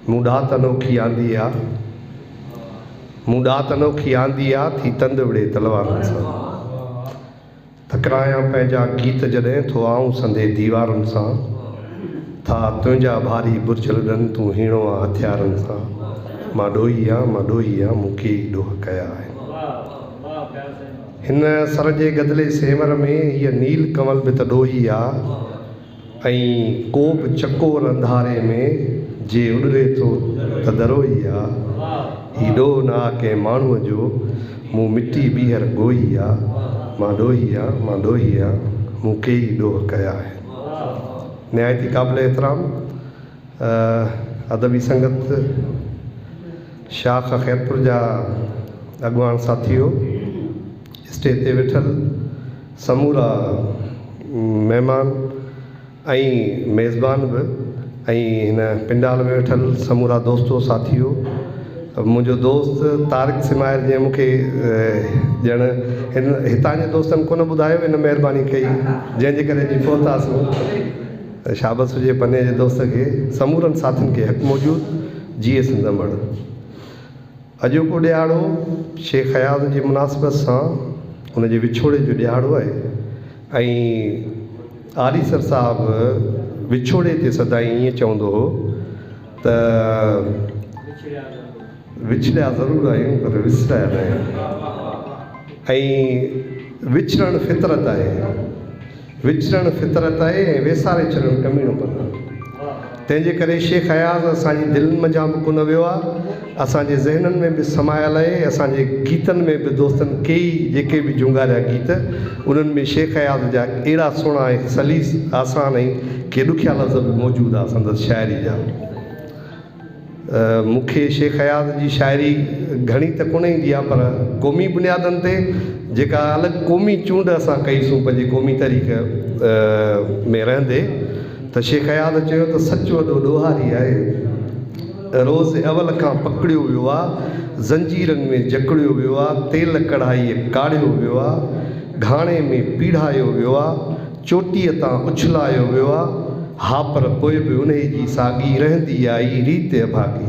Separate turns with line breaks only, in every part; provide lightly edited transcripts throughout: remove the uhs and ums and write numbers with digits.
मुडात अनोखी आंदी आ, मुडात अनोखी आंदी आ थी तंद विड़े तलवारनि सां। तकरायां पंहिंजा गीत जॾहिं थो आऊं संदे दीवारनि सां, था तुंहिंजा भारी बुर्ज लॾनि तूं हीणो आ हथियारनि सां। मां ॾोही आहियां मूंखे ई ॾोह कया आहिनि। हिन सर जे गदिले सेंवर में हीअ नील कमल बि त ॾोही आहे, ऐं को बि चकोर अंधारे में जे उॾरे थो त दरोही आहे। ही ॾोह न आहे कंहिं माण्हूअ जो, मूं मिटी ॿीहर ॻोही आहे। मां ॾोही आहियां मूंखे ई ॾोह कया आहिनि। निहायती क़ाबिल एहतराम अदबी संगत शाख खैरपुर जा अॻवान साथियो, स्टेज ते वेठल समूरा महिमान ऐं मेज़बान बि, ऐं हिन पिंडाल में वेठल समूरा दोस्तो साथियो। मुंहिंजो दोस्त तारिक सिमायर जीअं मूंखे ॼण हितां जे दोस्तनि कोन ॿुधायो, हिन महिरबानी कई जंहिंजे करे अची पहुतासीं। शाबस हुजे पने जे दोस्त खे, समूरनि साथियुनि खे हक़ मौजूदु जीए सिंधमड़। अॼोको ॾियारो शेख हयात जी मुनासिबत सां हुनजे विछोड़े जो ॾियारो आहे। ऐं आरीसर साहिबु विछोड़े ते सदाईं ईअं चवंदो हो त विछड़िया ज़रूरु आहियूं पर विसराया न आहियूं। ऐं विछड़णु फितरत आहे, विछड़णु फितरत आहे ऐं वेसारे छॾणु कमीणो पन। तंहिंजे करे शेख हयात असांजी दिलि मंझां बि कोन वियो आहे, असांजे ज़हननि में बि समायल आहे। असांजे गीतनि में बि दोस्तनि कई जेके बि जुंगारिया गीत, उन्हनि में शेख हयात जा अहिड़ा सुहिणा ऐं सलीस आसान ऐं के ॾुखिया लफ़्ज़ बि मौजूदु आहे संदसि शाइरी जा। मूंखे शेख हयात जी शाइरी घणी त कोन ईंदी आहे, पर क़ौमी बुनियादनि ते जेका अलॻि क़ौमी चूंड असां कईसूं पंहिंजे क़ौमी तरीक़े में रहंदे, त शेख हयात चयो त सच वॾो ॾोहारी आहे। रोज़ अवल खां पकड़ियो वियो आहे, ज़ंजीरनि में जकड़ियो वियो आहे, तेल कढ़ाईअ काढ़ियो वियो आहे, घाणे में पीढ़ायो वियो आहे, चोटीअ तां उछलायो वियो आहे। हा पर पोइ बि उन जी साॻी रहंदी आई रीत अभागी।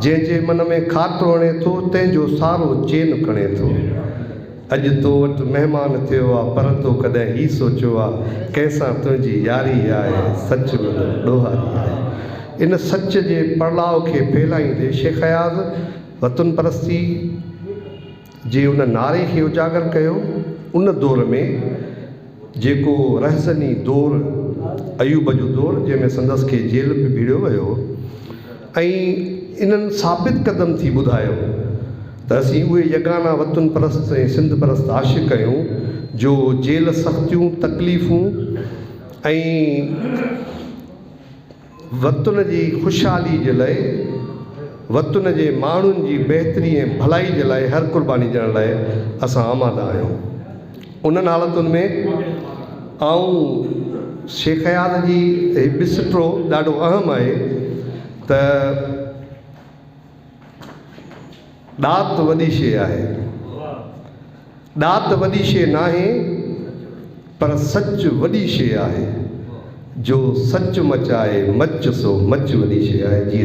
जंहिंजे मन में खातो हणे थो तंहिंजो सारो चेन खणे थो। अॼु तो वटि महिमान थियो आहे पर तो कॾहिं ई सोचियो आहे कंहिंसां तुंहिंजी यारी आहे, सच वॾो ॾोहारी आहे। इन सच जे पड़लाव खे फैलाईंदे शेख हयात वतन परस्ती जे उन नारे खे उजागर कयो। उन दौर में जेको रहसनी दौर अयूब जो दौर, जंहिंमें संदसि खे जेल बि भीड़ियो वियो, ऐं इन्हनि साबित क़दम थी ॿुधायो त असीं उहे यगाना वतन परस्त ऐं सिंध परस्त आशिक़ आहियूं जो जेल सख़्तियूं तकलीफ़ूं ऐं वतन जी ख़ुशहाली जे लाइ, वतन जे माण्हुनि जी बहितरी ऐं भलाई जे लाइ हर क़ुर्बानी ॾियण लाइ असां आमादा आहियूं। उन्हनि हालतुनि में ऐं शेख हयात जी बिसिटो ॾाढो अहम आहे त ॾात वॾी शइ आहे। ॾात वॾी शइ न आहे, पर सच वॾी शइ आहे। जो सच मचाए मच सो मच वॾी शइ आहे। जी